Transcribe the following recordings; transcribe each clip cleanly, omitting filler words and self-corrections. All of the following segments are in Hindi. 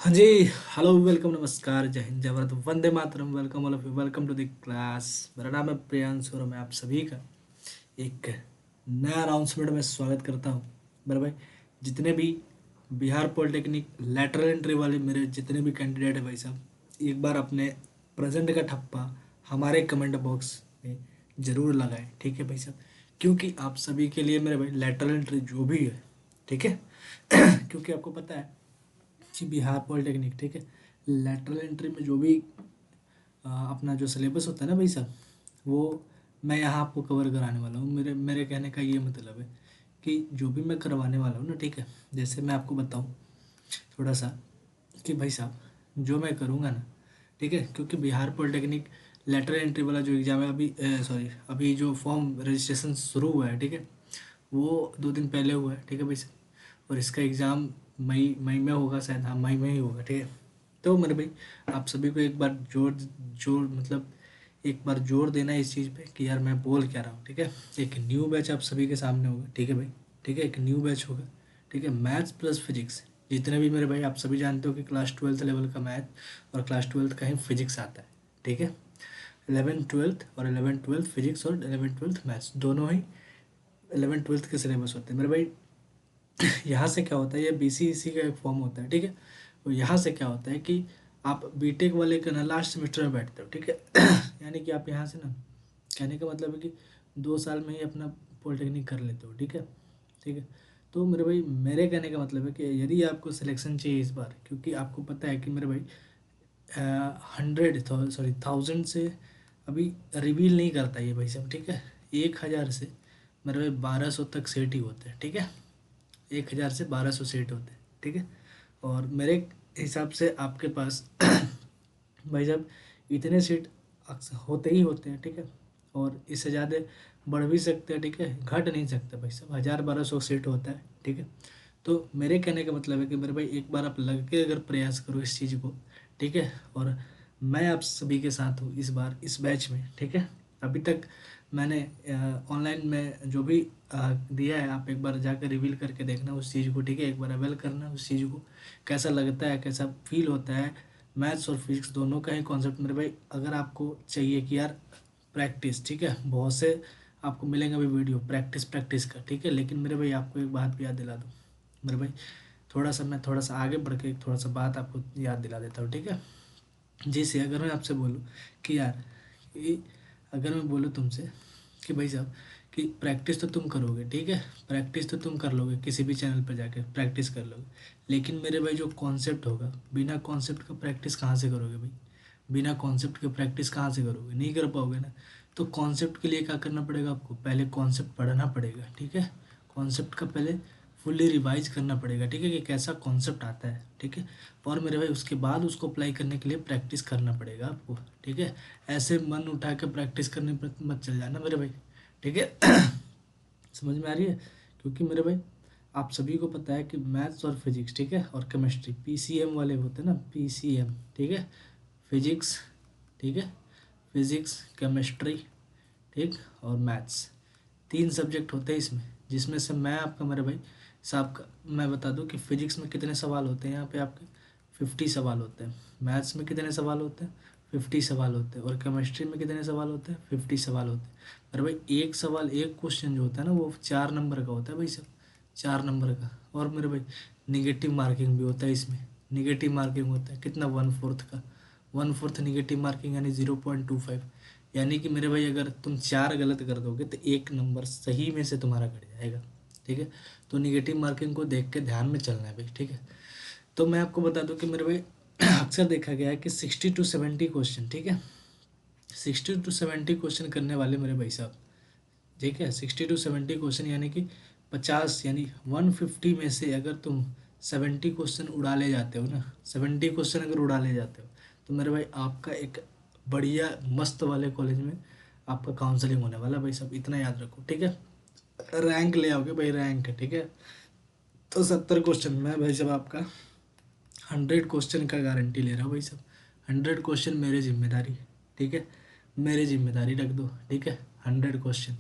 हाँ जी। हेलो, वेलकम, नमस्कार, जय हिंद, जय भारत, वंदे मातरम। Welcome all of you, welcome to the class. मेरा नाम है प्रियांश और मैं आप सभी का एक नया अनाउंसमेंट में स्वागत करता हूँ। मेरे भाई, जितने भी बिहार पॉलिटेक्निक लैटरल एंट्री वाले मेरे जितने भी कैंडिडेट है भाई साहब, एक बार अपने प्रेजेंट का ठप्पा हमारे कमेंट बॉक्स में ज़रूर लगाएं, ठीक है भाई साहब। क्योंकि आप सभी के लिए मेरे भाई लैटरल एंट्री जो भी है, ठीक है क्योंकि आपको पता है जी, बिहार पॉलिटेक्निक, ठीक है, लेटरल एंट्री में जो भी अपना जो सिलेबस होता है ना भाई साहब, वो मैं यहाँ आपको कवर कराने वाला हूँ। मेरे मेरे कहने का ये मतलब है कि जो भी मैं करवाने वाला हूँ ना, ठीक है, जैसे मैं आपको बताऊँ थोड़ा सा कि भाई साहब जो मैं करूँगा ना, ठीक है, क्योंकि बिहार पॉलिटेक्निक लेटरल एंट्री वाला जो एग्ज़ाम है, अभी सॉरी, अभी जो फॉर्म रजिस्ट्रेशन शुरू हुआ है, ठीक है, वो 2 दिन पहले हुआ है, ठीक है भाई साहब। और इसका एग्ज़ाम मई मई में होगा शायद, हाँ मई में ही होगा, ठीक है। तो मेरे भाई, आप सभी को एक बार जोर जोर मतलब एक बार जोर देना है इस चीज़ पे कि यार मैं बोल क्या रहा हूँ, ठीक है। एक न्यू बैच आप सभी के सामने होगा, ठीक है भाई, ठीक है, एक न्यू बैच होगा, ठीक है, मैथ्स प्लस फिजिक्स। जितने भी मेरे भाई, आप सभी जानते हो कि क्लास ट्वेल्थ लेवल का मैथ और क्लास ट्वेल्थ का ही फिजिक्स आता है, ठीक है। 11th 12th और 11th 12th फिजिक्स और 11th 12th मैथ्स दोनों ही 11th 12th के सिलेबस होते हैं मेरे भाई। यहाँ से क्या होता है, ये बीसीईसी का एक फॉर्म होता है, ठीक है। तो यहाँ से क्या होता है कि आप बीटेक वाले का ना लास्ट सेमेस्टर में बैठते हो, ठीक है। यानी कि आप यहाँ से ना, कहने का मतलब है कि 2 साल में ही अपना पॉलिटेक्निक कर लेते हो, ठीक है, ठीक है। तो मेरे भाई, मेरे कहने का मतलब है कि यदि आपको सिलेक्शन चाहिए इस बार, क्योंकि आपको पता है कि मेरे भाई 1000 से अभी रिवील नहीं करता ये भाई साहब, ठीक है। 1000 से मेरे भाई 1200 तक सेट ही होते हैं, ठीक है। 1000 से 1200 सीट होते हैं, ठीक है। और मेरे हिसाब से आपके पास भाई साहब इतने सीट अक्सर होते ही होते हैं, ठीक है। और इससे ज़्यादा बढ़ भी सकते हैं, ठीक है, घट नहीं सकते भाई साहब, 1000 1200 सीट होता है, ठीक है। तो मेरे कहने का मतलब है कि मेरे भाई एक बार आप लग के अगर प्रयास करो इस चीज़ को, ठीक है। और मैं आप सभी के साथ हूँ इस बार इस बैच में, ठीक है। अभी तक मैंने ऑनलाइन में जो भी दिया है, आप एक बार जाकर रिवील करके देखना उस चीज़ को, ठीक है। एक बार अवेल करना उस चीज़ को, कैसा लगता है, कैसा फील होता है। मैथ्स और फिजिक्स दोनों का ही कॉन्सेप्ट मेरे भाई, अगर आपको चाहिए कि यार प्रैक्टिस, ठीक है, बहुत से आपको मिलेंगे अभी वीडियो प्रैक्टिस प्रैक्टिस का, ठीक है। लेकिन मेरे भाई आपको एक बात भी याद दिला दूँ मेरे भाई, मैं थोड़ा सा आगे बढ़ के थोड़ा सा बात आपको याद दिला देता हूँ, ठीक है। जैसे अगर मैं आपसे बोलूँ कि यार ये, अगर मैं बोलूँ तुमसे कि भाई साहब कि प्रैक्टिस तो तुम करोगे, ठीक है, प्रैक्टिस तो तुम कर लोगे, किसी भी चैनल पर जाकर प्रैक्टिस कर लोगे। लेकिन मेरे भाई जो कॉन्सेप्ट होगा, बिना कॉन्सेप्ट का प्रैक्टिस कहाँ से करोगे भाई। बिना कॉन्सेप्ट के प्रैक्टिस कहाँ से करोगे, नहीं कर पाओगे ना। तो कॉन्सेप्ट के लिए क्या करना पड़ेगा आपको, पहले कॉन्सेप्ट पढ़ना पड़ेगा, ठीक है। कॉन्सेप्ट का पहले फुल्ली रिवाइज करना पड़ेगा, ठीक है, कि कैसा कॉन्सेप्ट आता है, ठीक है। और मेरे भाई उसके बाद उसको अप्लाई करने के लिए प्रैक्टिस करना पड़ेगा आपको, ठीक है। ऐसे मन उठा के प्रैक्टिस करने पर मत चल जाना मेरे भाई, ठीक है। समझ में आ रही है। क्योंकि मेरे भाई आप सभी को पता है कि मैथ्स और फिजिक्स, ठीक है, और केमिस्ट्री पीसीएम वाले होते हैं ना, पीसीएम, ठीक है, फिजिक्स, ठीक है, फिजिक्स केमिस्ट्री, ठीक, और मैथ्स, 3 सब्जेक्ट होते हैं इसमें, जिसमें से मैं आपका मेरे भाई साहब का मैं बता दूं कि फिजिक्स में कितने सवाल होते हैं, यहाँ पे आपके 50 सवाल होते हैं। मैथ्स में कितने सवाल होते हैं, 50 सवाल होते हैं। और केमिस्ट्री में कितने सवाल होते हैं, 50 सवाल होते हैं। मेरे भाई एक सवाल, एक क्वेश्चन जो होता है ना, वो 4 नंबर का होता है भाई साहब, 4 नंबर का। और मेरे भाई निगेटिव मार्किंग भी होता है इसमें। निगेटिव मार्किंग होता है कितना, 1/4 का, 1/4 निगेटिव मार्किंग यानी 0.25। यानी कि मेरे भाई अगर तुम 4 गलत कर दोगे तो 1 नंबर सही में से तुम्हारा कट जाएगा, ठीक है। तो निगेटिव मार्किंग को देख के ध्यान में चलना है भाई, ठीक है। तो मैं आपको बता दूं कि मेरे भाई अक्सर देखा गया है कि 60 to 70 क्वेश्चन, ठीक है, 60 to 70 क्वेश्चन करने वाले मेरे भाई साहब, ठीक है, 60 to 70 क्वेश्चन यानी कि 50, यानी 150 में से अगर तुम 70 क्वेश्चन उड़ा ले जाते हो ना, 70 क्वेश्चन अगर उड़ा ले जाते हो, तो मेरे भाई आपका एक बढ़िया मस्त वाले कॉलेज में आपका काउंसलिंग होने वाला भाई साहब, इतना याद रखो, ठीक है। रैंक ले आओगे भाई, रैंक, ठीक है। तो 70 क्वेश्चन मैं भाई साहब आपका 100 क्वेश्चन का गारंटी ले रहा हूँ भाई साहब। 100 क्वेश्चन मेरी जिम्मेदारी, ठीक है, मेरी जिम्मेदारी रख दो, ठीक है। 100 क्वेश्चन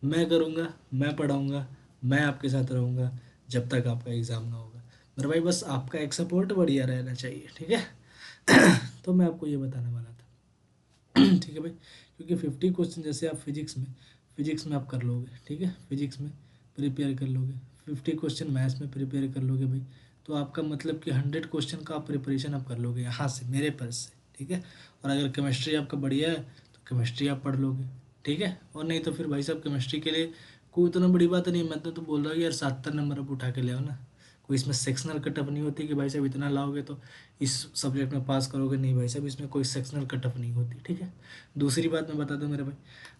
मैं करूँगा, मैं पढ़ाऊँगा, मैं आपके साथ रहूँगा जब तक आपका एग्ज़ाम ना होगा। मेरे भाई बस आपका एक सपोर्ट बढ़िया रहना चाहिए, ठीक है। तो मैं आपको ये बताने वाला था। ठीक है भाई, क्योंकि 50 क्वेश्चन जैसे आप फिजिक्स में आप कर लोगे, ठीक है, फिजिक्स में प्रिपेयर कर लोगे, 50 क्वेश्चन मैथ्स में प्रिपेयर कर लोगे भाई, तो आपका मतलब कि 100 क्वेश्चन का आप प्रिपरेशन आप कर लोगे यहाँ से मेरे पास से, ठीक है। और अगर केमिस्ट्री आपका बढ़िया है तो केमिस्ट्री आप पढ़ लोगे, ठीक है। और नहीं तो फिर भाई साहब केमिस्ट्री के लिए कोई इतना बड़ी बात नहीं है, मैं तो बोल रहा हूँ यार 70 नंबर आप उठा के ले आओ ना। कोई इसमें सेक्शनल कटअप नहीं होती कि भाई साहब इतना लाओगे तो इस सब्जेक्ट में पास करोगे, नहीं भाई साहब, इसमें कोई सेक्शनल कटअप नहीं होती, ठीक है। दूसरी बात मैं बता दूं मेरे भाई,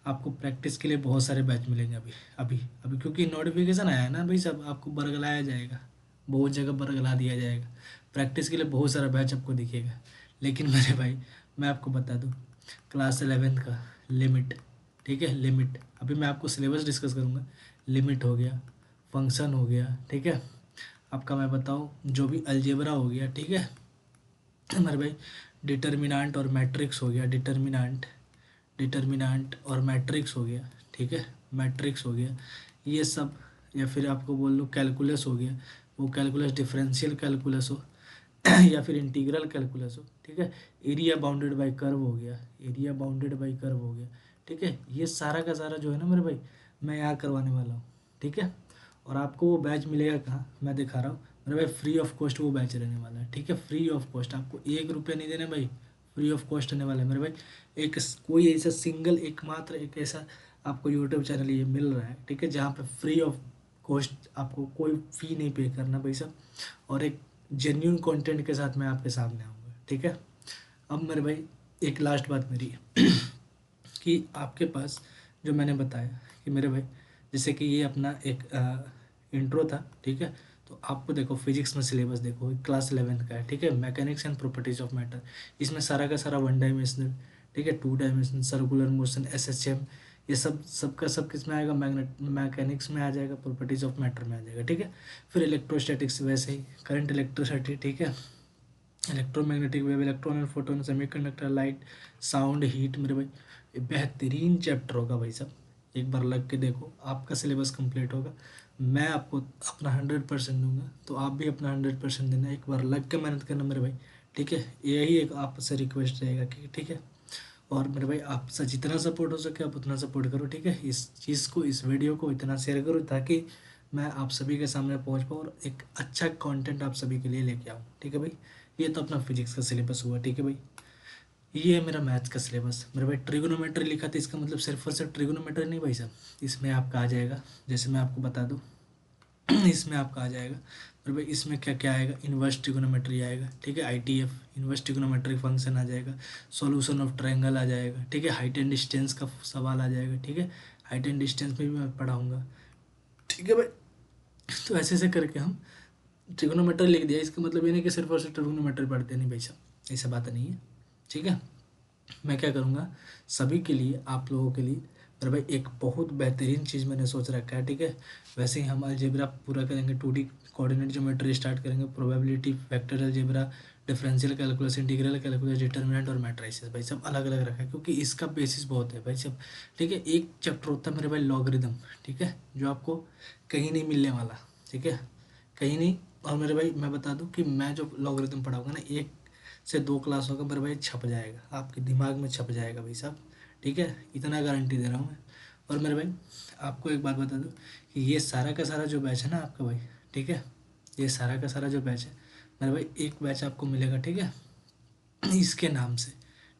आपको प्रैक्टिस के लिए बहुत सारे बैच मिलेंगे अभी अभी अभी, क्योंकि नोटिफिकेशन आया है ना भाई साहब, आपको बरगलाया जाएगा, बहुत जगह बरगला दिया जाएगा। प्रैक्टिस के लिए बहुत सारा बैच आपको दिखेगा। लेकिन मेरे भाई मैं आपको बता दूँ, क्लास 11th का लिमिट, ठीक है, लिमिट, अभी मैं आपको सिलेबस डिस्कस करूँगा। लिमिट हो गया, फंक्शन हो गया, ठीक है, आपका मैं बताऊँ जो भी अलजेब्रा हो गया, ठीक है हमारे भाई, डिटर्मिनेंट और मैट्रिक्स हो गया, डिटर्मिनेंट और मैट्रिक्स हो गया, ठीक है, मैट्रिक्स हो गया, ये सब। या फिर आपको बोल लो कैलकुलस हो गया, वो कैलकुलस डिफरेंशियल कैलकुलस हो या फिर इंटीग्रल कैलकुलस हो, ठीक है। एरिया बाउंडेड बाय कर्व हो गया, एरिया बाउंडेड बाय कर्व हो गया, ठीक है। ये सारा का सारा जो है ना मेरे भाई, मैं यहाँ करवाने वाला हूँ, ठीक है। और आपको वो बैच मिलेगा कहाँ, मैं दिखा रहा हूँ मेरे भाई, फ्री ऑफ कॉस्ट वो बैच रहने वाला है, ठीक है, फ्री ऑफ कॉस्ट, आपको 1 रुपया नहीं देना भाई, फ्री ऑफ कॉस्ट रहने वाला है मेरे भाई। एक कोई ऐसा सिंगल एकमात्र एक ऐसा आपको यूट्यूब चैनल ये मिल रहा है, ठीक है, जहाँ पे फ्री ऑफ कॉस्ट आपको कोई फ़ी नहीं पे करना भाई साहब, और एक जेन्यून कंटेंट के साथ मैं आपके सामने आऊँगा, ठीक है। अब मेरे भाई एक लास्ट बात मेरी है कि आपके पास जो मैंने बताया कि मेरे भाई, जैसे कि ये अपना एक इंट्रो था, ठीक है। तो आपको देखो फिजिक्स में सिलेबस देखो, क्लास 11th का है, ठीक है, mechanics and properties of matter, इसमें सारा का सारा 1 डायमेंशनल, ठीक है, 2 डायमेंशनल, सर्कुलर मोशन, एसएचएम, ये सब सबका सब किस में आएगा, मैग्नेट मैकेनिक्स में आ जाएगा, प्रॉपर्टीज ऑफ मैटर में आ जाएगा, ठीक है। फिर इलेक्ट्रोस्टैटिक्स वैसे ही, करंट इलेक्ट्रोसिटी, ठीक है, electromagnetic wave, electron and photon, semiconductor, light, sound, heat, मेरे भाई ये बेहतरीन चैप्टर होगा भाई साहब, एक बार लग के देखो, आपका सिलेबस कंप्लीट होगा, मैं आपको अपना 100% दूंगा, तो आप भी अपना 100% देना, एक बार लग के मेहनत करना मेरे भाई, ठीक है। यही एक आपसे रिक्वेस्ट रहेगा कि ठीक है। और मेरे भाई आपसे जितना सपोर्ट हो सके आप उतना सपोर्ट करो, ठीक है, इस चीज़ को, इस वीडियो को इतना शेयर करो ताकि मैं आप सभी के सामने पहुंच पाऊँ और एक अच्छा कंटेंट आप सभी के लिए लेके आऊँ, ठीक है भाई। ये तो अपना फिजिक्स का सिलेबस हुआ, ठीक है भाई। ये है मेरा मैथ्स का सिलेबस मेरे भाई। ट्रिगोनोमेट्री लिखा था, इसका मतलब सिर्फ और सिर्फ ट्रिगोनोमेट्री नहीं भाई साहब, इसमें आपका आ जाएगा, जैसे मैं आपको बता दूँ इसमें आपका आ जाएगा मेरे भाई, इसमें क्या क्या आएगा, इन्वर्स ट्रिगोनोमेट्री आएगा, ठीक है, आईटीएफ इन्वर्स ट्रिगोनोमेट्रिक फंक्शन आ जाएगा, सॉल्यूशन ऑफ ट्रायंगल आ जाएगा, ठीक है, हाइट एंड डिस्टेंस का सवाल आ जाएगा, ठीक है, हाइट एंड डिस्टेंस में भी मैं पढ़ाऊँगा, ठीक है भाई। तो ऐसे ऐसे करके हम ट्रिगोनोमेट्री लिख दिया, इसका मतलब ये नहीं कि सिर्फ और सिर्फ ट्रिगोनोमेट्री पढ़ते नहीं भाई साहब, ऐसा बात नहीं है, ठीक है। मैं क्या करूँगा सभी के लिए, आप लोगों के लिए मेरे भाई एक बहुत बेहतरीन चीज़ मैंने सोच रखा है, ठीक है। वैसे ही हम अलजेब्रा पूरा करेंगे, 2D कोऑर्डिनेट ज्योमेट्री स्टार्ट करेंगे, probability, vector algebra, differential calculus, integral calculus, determinant और मैट्रिसेस भाई सब अलग अलग रखा है, क्योंकि इसका बेसिस बहुत है भाई सब, ठीक है। एक चैप्टर होता है मेरे भाई लॉगरिदम, ठीक है, जो आपको कहीं नहीं मिलने वाला, ठीक है, कहीं नहीं। और मेरे भाई मैं बता दूं कि मैं जो लॉगरिदम पढ़ाऊंगा ना, 1 से 2 क्लास होगा मेरे भाई, छप जाएगा आपके दिमाग में, छप जाएगा भाई साहब, ठीक है, इतना गारंटी दे रहा हूँ मैं। और मेरे भाई आपको एक बात बता दूँ कि ये सारा का सारा जो बैच है ना आपका भाई, ठीक है, ये सारा का सारा जो बैच है मेरे भाई, एक बैच आपको मिलेगा, ठीक है, इसके नाम से,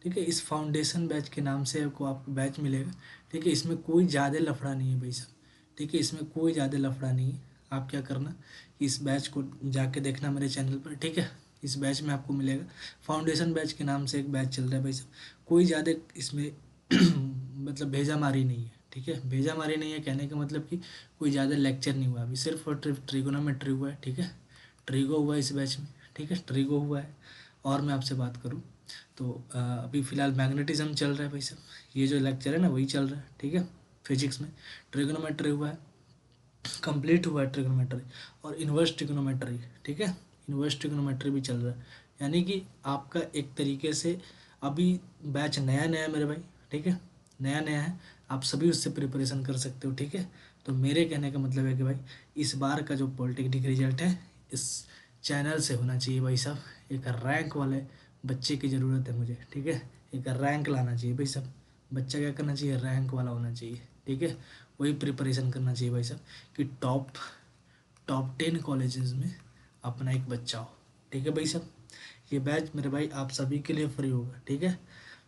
ठीक है, इस फाउंडेशन बैच के नाम से आपको बैच मिलेगा, ठीक है। इसमें कोई ज़्यादा लफड़ा नहीं है भाई साहब, ठीक है, इसमें कोई ज़्यादा लफड़ा नहीं है। आप क्या करना, इस बैच को जाके देखना मेरे चैनल पर, ठीक है। इस बैच में आपको मिलेगा, फाउंडेशन बैच के नाम से एक बैच चल रहा है भाई साहब, कोई ज़्यादा इसमें मतलब भेजा मारी नहीं है, ठीक है, भेजा मारी नहीं है कहने का मतलब कि कोई ज़्यादा लेक्चर नहीं हुआ अभी, सिर्फ और सिर्फ ट्रिगोनोमेट्री हुआ है, ठीक है, ट्रिगो हुआ है इस बैच में, ठीक है, ट्रिगो हुआ है। और मैं आपसे बात करूँ तो अभी फ़िलहाल मैग्नेटिज्म चल रहा है भाई साहब, ये जो लेक्चर है ना वही चल रहा है, ठीक है। फिजिक्स में ट्रिगोनोमेट्री हुआ है, कंप्लीट हुआ है ट्रिगोनोमेट्री, और इन्वर्स ट्रिगोनोमेट्री, ठीक है, इन्वर्स ट्रिगोनोमेट्री भी चल रहा है। यानी कि आपका एक तरीके से अभी बैच नया नया है मेरे भाई, ठीक है, नया नया है, आप सभी उससे प्रिपरेशन कर सकते हो, ठीक है। तो मेरे कहने का मतलब है कि भाई इस बार का जो पॉलिटेक्निक रिजल्ट है, इस चैनल से होना चाहिए भाई साहब, एक रैंक वाले बच्चे की ज़रूरत है मुझे, ठीक है। एक रैंक लाना चाहिए भाई साहब, बच्चा क्या करना चाहिए, रैंक वाला होना चाहिए, ठीक है। वही प्रिपरेशन करना चाहिए भाई साहब कि टॉप टॉप 10 कॉलेजेस में अपना एक बच्चा हो, ठीक है भाई साहब। ये बैच मेरे भाई आप सभी के लिए फ्री होगा, ठीक है।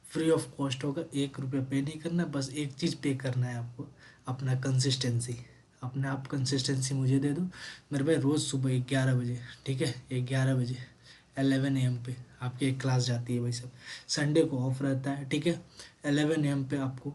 फ्री ऑफ कॉस्ट होगा, 1 रुपया पे नहीं करना है, बस एक चीज़ पे करना है आपको, अपना कंसिस्टेंसी। अपने आप कंसिस्टेंसी मुझे दे दो मेरे भाई, रोज़ सुबह 11 बजे, ठीक है, 11 बजे 11 AM पे आपकी एक क्लास जाती है भाई साहब। संडे को ऑफ रहता है, ठीक है। 11 AM पे आपको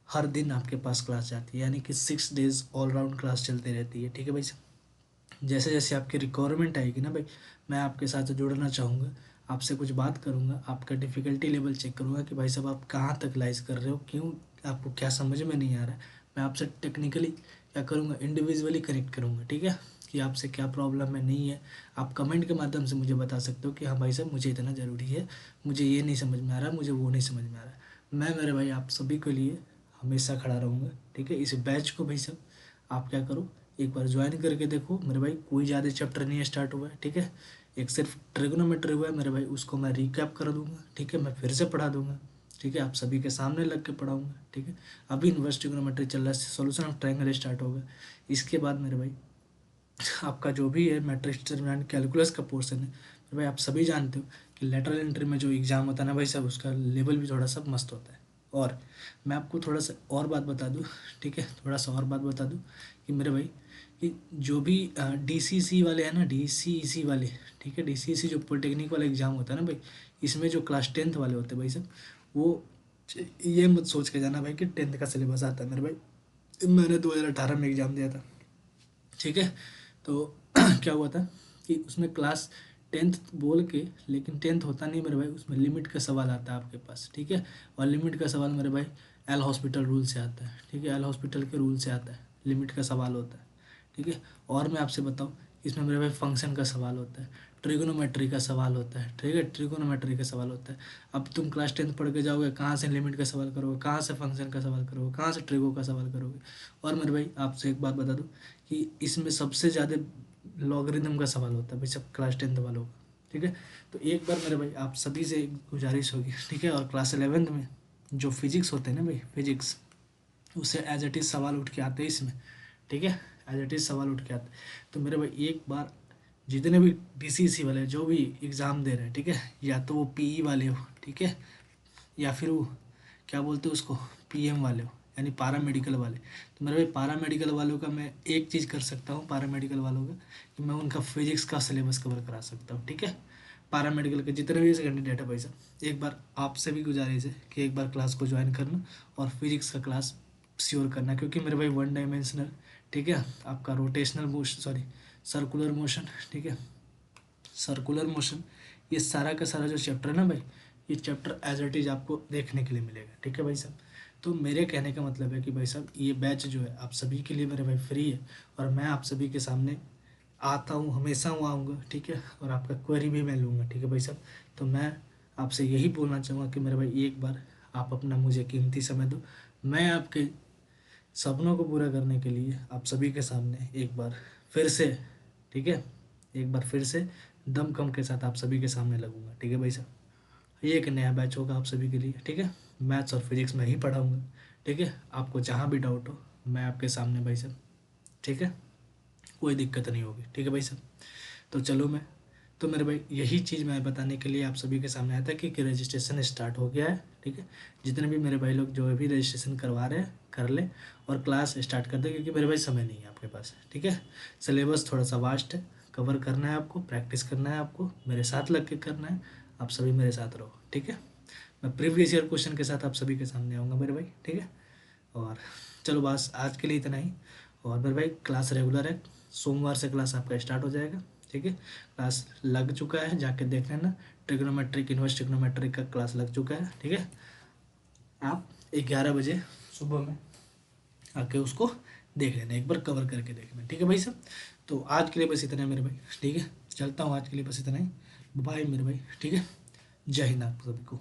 हर दिन आपके पास क्लास जाती है, यानी कि 6 डेज ऑल राउंड क्लास चलती रहती है, ठीक है भाई साहब। जैसे जैसे आपकी रिक्वायरमेंट आएगी ना भाई, मैं आपके साथ जुड़ना चाहूँगा, आपसे कुछ बात करूँगा, आपका डिफ़िकल्टी लेवल चेक करूँगा कि भाई साहब आप कहाँ तक लाइज कर रहे हो, क्यों आपको क्या समझ में नहीं आ रहा है। मैं आपसे टेक्निकली क्या करूँगा, इंडिविजुअली कनेक्ट करूँगा, ठीक है, कि आपसे क्या प्रॉब्लम है नहीं है। आप कमेंट के माध्यम से मुझे बता सकते हो कि हाँ भाई साहब मुझे इतना ज़रूरी है, मुझे ये नहीं समझ में आ रहा, मुझे वो नहीं समझ में आ रहा। मैं मेरे भाई आप सभी के लिए हमेशा खड़ा रहूँगा, ठीक है। इस बैच को भाई साहब आप क्या करो, एक बार ज्वाइन करके देखो मेरे भाई, कोई ज़्यादा चैप्टर नहीं है स्टार्ट हुआ है, ठीक है। एक सिर्फ ट्रिग्नोमेट्री हुआ है मेरे भाई, उसको मैं रिकैप कर दूंगा, ठीक है, मैं फिर से पढ़ा दूंगा, ठीक है, आप सभी के सामने लग के पढ़ाऊंगा, ठीक है। अभी इन्वर्स ट्रिग्नोमेट्री चल रहा है, सॉल्यूशन ऑफ ट्रायंगल स्टार्ट होगा। इसके बाद मेरे भाई आपका जो भी है मैट्रिक्स डिटरमिनेंट कैलकुलस का पोर्शन है मेरे भाई, आप सभी जानते हो कि लेटरल एंट्री में जो एग्ज़ाम होता है ना भाई साहब, उसका लेवल भी थोड़ा सा मस्त होता है। और मैं आपको थोड़ा सा और बात बता दूँ, ठीक है, थोड़ा सा और बात बता दूँ कि मेरे भाई कि जो भी DCC वाले हैं ना, DCEC वाले, ठीक है, DCEC जो पॉलिटेक्निक वाला एग्ज़ाम होता है ना भाई, इसमें जो क्लास 10th वाले होते हैं भाई साहब, वो ये मत सोच के जाना भाई कि 10th का सिलेबस आता है मेरे भाई। मैंने 2018 में एग्ज़ाम दिया था, ठीक है। तो क्या हुआ था कि उसमें क्लास 10th बोल के, लेकिन 10th होता नहीं मेरे भाई, उसमें लिमिट का सवाल आता है आपके पास, ठीक है। और लिमिट का सवाल मेरे भाई एल हॉस्पिटल रूल से आता है, ठीक है, एल हॉस्पिटल के रूल से आता है, लिमिट का सवाल होता है, ठीक है। और मैं आपसे बताऊँ, इसमें मेरे भाई फंक्शन का सवाल होता है, ट्रिगोनोमेट्री का सवाल होता है, ठीक है, ट्रिगोनोमेट्री का सवाल होता है। अब तुम क्लास 10th पढ़ के जाओगे, कहाँ से लिमिट का सवाल करोगे, कहाँ से फंक्शन का सवाल करोगे, कहाँ से ट्रिगो का सवाल करोगे। और मेरे भाई आपसे एक बात बता दूँ कि इसमें सबसे ज़्यादा लॉगरिदम का सवाल होता है भाई सब क्लास 10th वालों का, ठीक है। तो एक बार मेरे भाई आप सभी से गुजारिश होगी, ठीक है। और क्लास 11th में जो फिजिक्स होते हैं ना भाई, फिजिक्स, उससे एज इट इज़ सवाल उठ के आते हैं इसमें, ठीक है, एज इट इज़ सवाल उठ के आते हैं। तो मेरे भाई एक बार जितने भी DCC वाले जो भी एग्ज़ाम दे रहे हैं, ठीक है, या तो वो PE वाले हो, ठीक है, या फिर वो क्या बोलते हैं उसको, PM वाले हो, यानी पारा मेडिकल वाले। तो मेरे भाई पारा मेडिकल वालों का मैं एक चीज़ कर सकता हूँ, पारा मेडिकल वालों का, कि मैं उनका फिजिक्स का सिलेबस कवर करा सकता हूँ, ठीक है। पारा मेडिकल के जितने भी कैंडिडेट है भाई साहब, एक बार आपसे भी गुजारिश है कि एक बार क्लास को ज्वाइन करना और फिजिक्स का क्लास श्योर करना, क्योंकि मेरे भाई 1 डायमेंशनल, ठीक है, आपका rotational motion, sorry circular motion, ठीक है, सर्कुलर मोशन, ये सारा का सारा जो चैप्टर है ना भाई, ये चैप्टर एज इट इज़ आपको देखने के लिए मिलेगा, ठीक है भाई साहब। तो मेरे कहने का मतलब है कि भाई साहब ये बैच जो है आप सभी के लिए मेरे भाई फ्री है, और मैं आप सभी के सामने आता हूँ, हमेशा हूँ आऊँगा, ठीक है, और आपका क्वेरी भी मैं लूँगा, ठीक है भाई साहब। तो मैं आपसे यही बोलना चाहूँगा कि मेरे भाई एक बार आप अपना मुझे कीमती समय दो, मैं आपके सपनों को पूरा करने के लिए आप सभी के सामने एक बार फिर से, ठीक है, एक बार फिर से दमखम के साथ आप सभी के सामने लगूंगा, ठीक है भाई साहब। ये एक नया बैच होगा आप सभी के लिए, ठीक है, मैथ्स और फिजिक्स में ही पढ़ाऊंगा, ठीक है। आपको जहाँ भी डाउट हो मैं आपके सामने भाई साहब, ठीक है, कोई दिक्कत नहीं होगी, ठीक है भाई साहब। तो चलो मैं, तो मेरे भाई यही चीज़ मैं बताने के लिए आप सभी के सामने आया था कि रजिस्ट्रेशन स्टार्ट हो गया है, ठीक है। जितने भी मेरे भाई लोग जो भी रजिस्ट्रेशन करवा रहे हैं कर लें, और क्लास स्टार्ट कर दें, क्योंकि मेरे भाई समय नहीं है आपके पास, ठीक है। सिलेबस थोड़ा सा वास्ट है, कवर करना है आपको, प्रैक्टिस करना है आपको, मेरे साथ लग के करना है, आप सभी मेरे साथ रहो, ठीक है। मैं प्रीवियस ईयर क्वेश्चन के साथ आप सभी के सामने आऊँगा मेरे भाई, ठीक है। और चलो बस आज के लिए इतना ही। और मेरे भाई क्लास रेगुलर है, सोमवार से क्लास आपका स्टार्ट हो जाएगा, ठीक है। क्लास लग चुका है, जाके देख लेना, ट्रिग्नोमेट्रिक इन्वर्स ट्रिग्नोमेट्रिक का क्लास लग चुका है, ठीक है। आप 11 बजे सुबह में आके उसको देख लेना, एक बार कवर करके देखना, ठीक है भाई साहब। तो आज के लिए बस इतना है मेरे भाई, ठीक है, चलता हूँ, आज के लिए बस इतना ही, बाय मेरे भाई, ठीक है। जय हिंद आप सभी को।